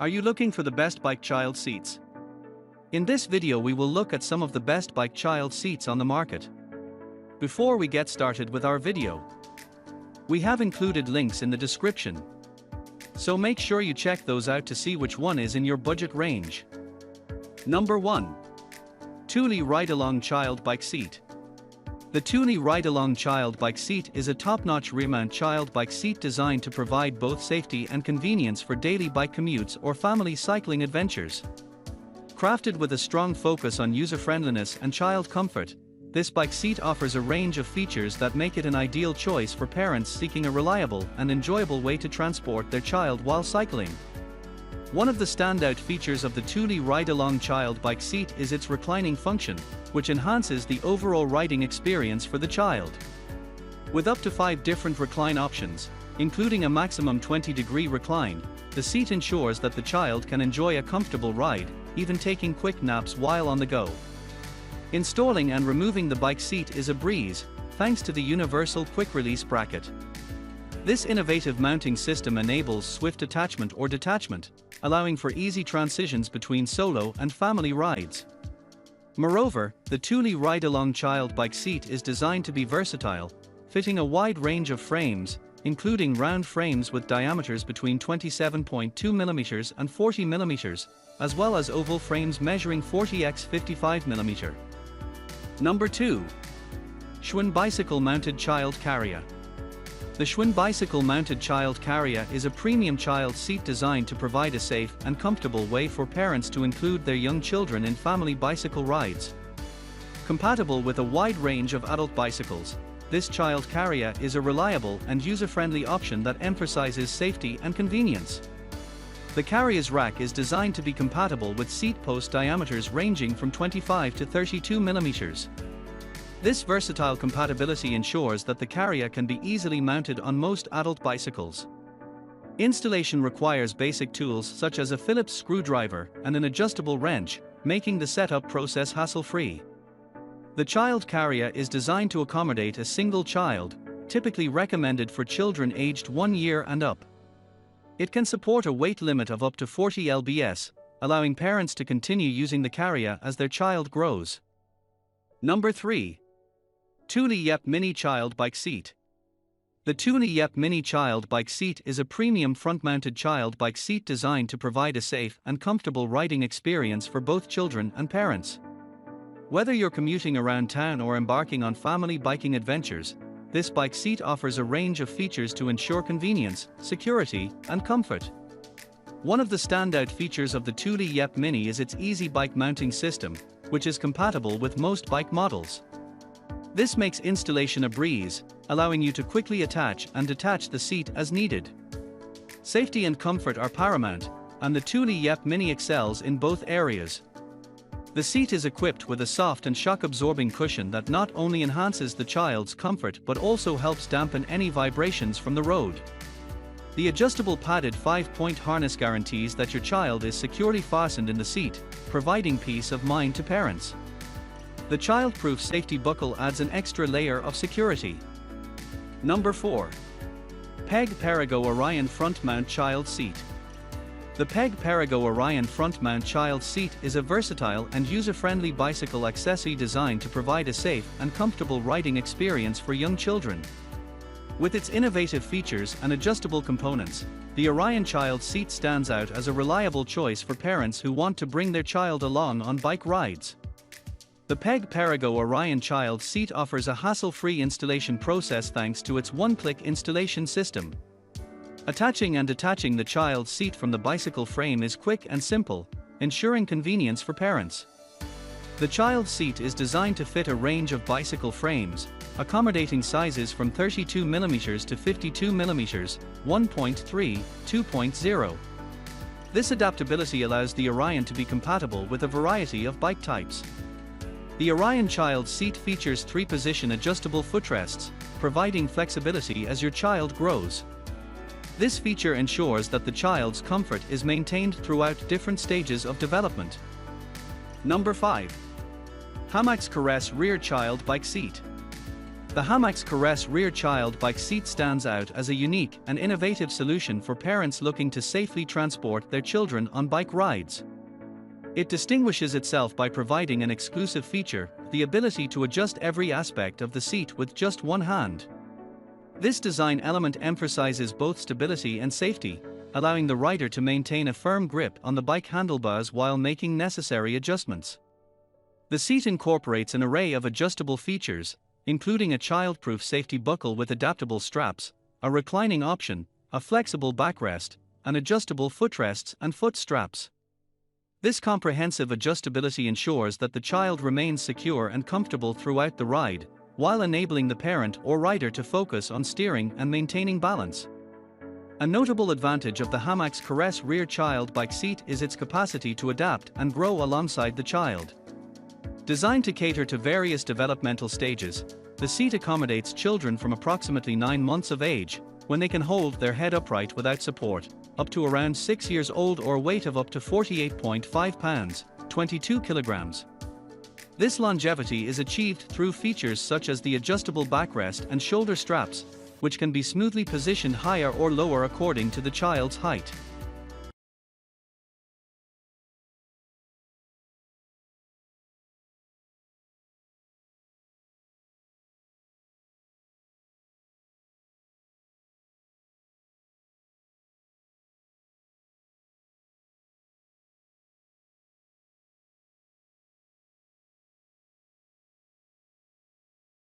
Are you looking for the best bike child seats? In this video we will look at some of the best bike child seats on the market. Before we get started with our video, we have included links in the description, so make sure you check those out to see which one is in your budget range. Number 1. Thule RideAlong Child Bike Seat. The Thule RideAlong Child Bike Seat is a top-notch rear-mount child bike seat designed to provide both safety and convenience for daily bike commutes or family cycling adventures. Crafted with a strong focus on user-friendliness and child comfort, this bike seat offers a range of features that make it an ideal choice for parents seeking a reliable and enjoyable way to transport their child while cycling. One of the standout features of the Thule RideAlong Child Bike Seat is its reclining function, which enhances the overall riding experience for the child. With up to 5 different recline options, including a maximum 20-degree recline, the seat ensures that the child can enjoy a comfortable ride, even taking quick naps while on the go. Installing and removing the bike seat is a breeze, thanks to the universal quick-release bracket. This innovative mounting system enables swift attachment or detachment, allowing for easy transitions between solo and family rides. Moreover, the Thule RideAlong Child Bike Seat is designed to be versatile, fitting a wide range of frames, including round frames with diameters between 27.2mm and 40mm, as well as oval frames measuring 40x55mm. Number 2. Schwinn Bicycle Mounted Child Carrier. The Schwinn Bicycle Mounted Child Carrier is a premium child seat designed to provide a safe and comfortable way for parents to include their young children in family bicycle rides. Compatible with a wide range of adult bicycles, this child carrier is a reliable and user-friendly option that emphasizes safety and convenience. The carrier's rack is designed to be compatible with seat post diameters ranging from 25 to 32mm. This versatile compatibility ensures that the carrier can be easily mounted on most adult bicycles. Installation requires basic tools such as a Phillips screwdriver and an adjustable wrench, making the setup process hassle-free. The child carrier is designed to accommodate a single child, typically recommended for children aged 1 year and up. It can support a weight limit of up to 40 lbs, allowing parents to continue using the carrier as their child grows. Number 3. Thule Yepp Mini Child Bike Seat. The Thule Yepp Mini Child Bike Seat is a premium front-mounted child bike seat designed to provide a safe and comfortable riding experience for both children and parents. Whether you're commuting around town or embarking on family biking adventures, this bike seat offers a range of features to ensure convenience, security, and comfort. One of the standout features of the Thule Yepp Mini is its easy bike mounting system, which is compatible with most bike models. This makes installation a breeze, allowing you to quickly attach and detach the seat as needed. Safety and comfort are paramount, and the Thule Yepp Mini excels in both areas. The seat is equipped with a soft and shock-absorbing cushion that not only enhances the child's comfort but also helps dampen any vibrations from the road. The adjustable padded 5-point harness guarantees that your child is securely fastened in the seat, providing peace of mind to parents. The child-proof safety buckle adds an extra layer of security. Number 4. Perego Orion Front Mount Child Seat. The Perego Orion Front Mount Child Seat is a versatile and user-friendly bicycle accessory designed to provide a safe and comfortable riding experience for young children. With its innovative features and adjustable components, the Orion Child Seat stands out as a reliable choice for parents who want to bring their child along on bike rides. The Perego Orion Child Seat offers a hassle-free installation process thanks to its one-click installation system. Attaching and detaching the child seat from the bicycle frame is quick and simple, ensuring convenience for parents. The child seat is designed to fit a range of bicycle frames, accommodating sizes from 32mm to 52mm, 1.3, 2.0. This adaptability allows the Orion to be compatible with a variety of bike types. The Orion Child Seat features 3-position adjustable footrests, providing flexibility as your child grows. This feature ensures that the child's comfort is maintained throughout different stages of development. Number 5. Hamax Caress Rear Child Bike Seat. The Hamax Caress rear child bike seat stands out as a unique and innovative solution for parents looking to safely transport their children on bike rides. It distinguishes itself by providing an exclusive feature, the ability to adjust every aspect of the seat with just one hand. This design element emphasizes both stability and safety, allowing the rider to maintain a firm grip on the bike handlebars while making necessary adjustments. The seat incorporates an array of adjustable features, including a child-proof safety buckle with adaptable straps, a reclining option, a flexible backrest, and adjustable footrests and foot straps. This comprehensive adjustability ensures that the child remains secure and comfortable throughout the ride, while enabling the parent or rider to focus on steering and maintaining balance. A notable advantage of the Hamax Caress rear child bike seat is its capacity to adapt and grow alongside the child. Designed to cater to various developmental stages, the seat accommodates children from approximately 9 months of age, when they can hold their head upright without support, up to around 6 years old or weight of up to 48.5 pounds, 22 kilograms. This longevity is achieved through features such as the adjustable backrest and shoulder straps, which can be smoothly positioned higher or lower according to the child's height.